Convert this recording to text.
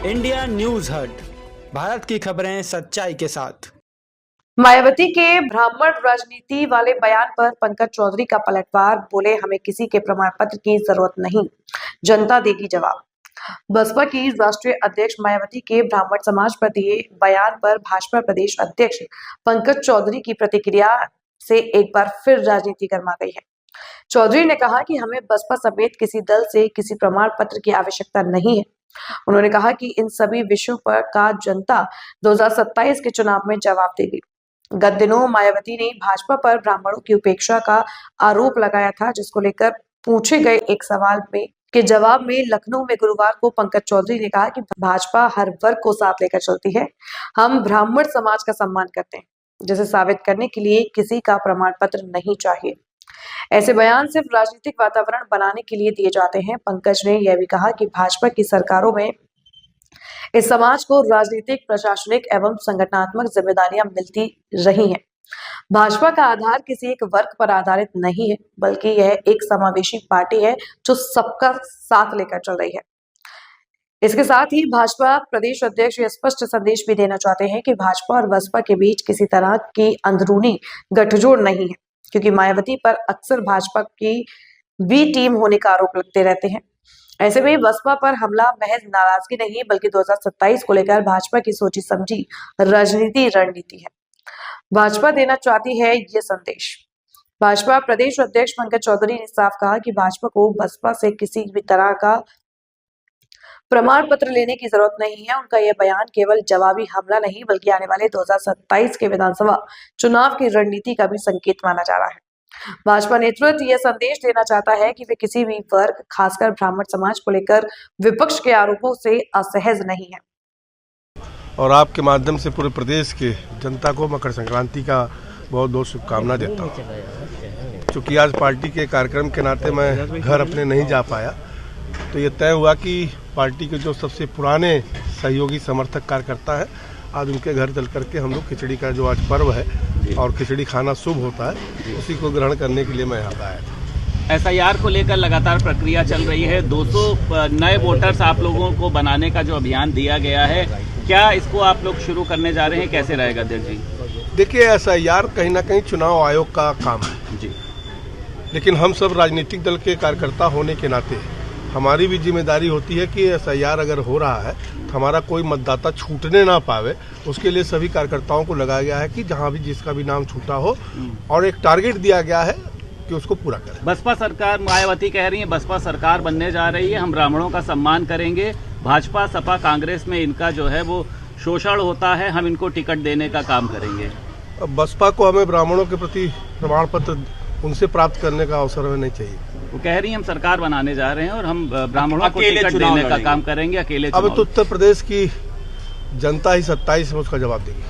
India news हट, भारत की खबरें सच्चाई के साथ। मायावती के ब्राह्मण राजनीति वाले बयान पर पंकज चौधरी का पलटवार, बोले हमें किसी के प्रमाण पत्र की जरूरत नहीं, जनता देगी जवाब। बसपा की राष्ट्रीय अध्यक्ष मायावती के ब्राह्मण समाज पर दिए बयान पर भाजपा प्रदेश अध्यक्ष पंकज चौधरी की प्रतिक्रिया से एक बार फिर राजनीति गर्मा गई है। चौधरी ने कहा कि हमें बसपा समेत किसी दल से किसी प्रमाण पत्र की आवश्यकता नहीं है। उन्होंने कहा कि इन सभी विषयों पर का जनता 2027 के चुनाव में जवाब देगी। गत दिनों मायावती ने भाजपा पर ब्राह्मणों की उपेक्षा का आरोप लगाया था, जिसको लेकर पूछे गए एक सवाल में के जवाब में लखनऊ में गुरुवार को पंकज चौधरी ने कहा कि भाजपा हर वर्ग को साथ लेकर चलती है। हम ब्राह्मण समाज का सम्मान करते हैं, जिसे साबित करने के लिए किसी का प्रमाण पत्र नहीं चाहिए। ऐसे बयान सिर्फ राजनीतिक वातावरण बनाने के लिए दिए जाते हैं। पंकज ने यह भी कहा कि भाजपा की सरकारों में इस समाज को राजनीतिक, प्रशासनिक एवं संगठनात्मक जिम्मेदारियां मिलती रही हैं। भाजपा का आधार किसी एक वर्ग पर आधारित नहीं है, बल्कि यह एक समावेशी पार्टी है जो सबका साथ लेकर चल रही है। इसके साथ ही भाजपा प्रदेश अध्यक्ष यह स्पष्ट संदेश भी देना चाहते हैं कि भाजपा और बसपा के बीच किसी तरह की अंदरूनी गठजोड़ नहीं है, क्योंकि मायावती पर अक्सर भाजपा की बी टीम होने का आरोप लगते रहते हैं। ऐसे में बसपा पर हमला महज नाराजगी नहीं, बल्कि 2027 को लेकर भाजपा की सोची समझी रणनीति है। भाजपा देना चाहती है ये संदेश। भाजपा प्रदेश अध्यक्ष पंकज चौधरी ने साफ कहा कि भाजपा को बसपा से किसी भी तरह का प्रमाण पत्र लेने की जरूरत नहीं है। उनका यह बयान केवल जवाबी हमला नहीं, बल्कि आने वाले 2027 के विधानसभा चुनाव की रणनीति का भी संकेत माना जा रहा है। भाजपा नेतृत्व यह संदेश देना चाहता है कि वे किसी भी वर्ग, खासकर ब्राह्मण समाज को लेकर विपक्ष के आरोपों से असहज नहीं है। और आपके माध्यम से पूरे प्रदेश के जनता को मकर संक्रांति का बहुत बहुत शुभकामना देता हूँ। चूँकि आज पार्टी के कार्यक्रम के नाते मैं घर अपने नहीं जा पाया, तो ये तय हुआ कि पार्टी के जो सबसे पुराने सहयोगी समर्थक कार्यकर्ता है, आज उनके घर चल करके हम लोग खिचड़ी का जो आज पर्व है और खिचड़ी खाना शुभ होता है, उसी को ग्रहण करने के लिए मैं यहाँ आया था। SIR को लेकर लगातार प्रक्रिया चल रही है। 200 नए वोटर्स आप लोगों को बनाने का जो अभियान दिया गया है, क्या इसको आप लोग शुरू करने जा रहे हैं? कैसे रहेगा अध्यक्ष जी? देखिए, SIR कहीं ना कहीं चुनाव आयोग का काम है जी, लेकिन हम सब राजनीतिक दल के कार्यकर्ता होने के नाते हमारी भी जिम्मेदारी होती है कि SIR अगर हो रहा है तो हमारा कोई मतदाता छूटने ना पावे। उसके लिए सभी कार्यकर्ताओं को लगाया गया है कि जहां भी जिसका भी नाम छूटा हो, और एक टारगेट दिया गया है कि उसको पूरा करें। बसपा सरकार, मायावती कह रही है बसपा सरकार बनने जा रही है, हम ब्राह्मणों का सम्मान करेंगे। भाजपा, सपा, कांग्रेस में इनका जो है वो शोषण होता है, हम इनको टिकट देने का काम करेंगे। अब बसपा को हमें ब्राह्मणों के प्रति प्रमाण पत्र उनसे प्राप्त करने का अवसर हमें नहीं चाहिए। वो कह रही है हम सरकार बनाने जा रहे हैं और हम ब्राह्मणों को टिकट देने का काम करेंगे, अकेले। अब तो उत्तर प्रदेश की जनता ही 27 में उसका जवाब देगी।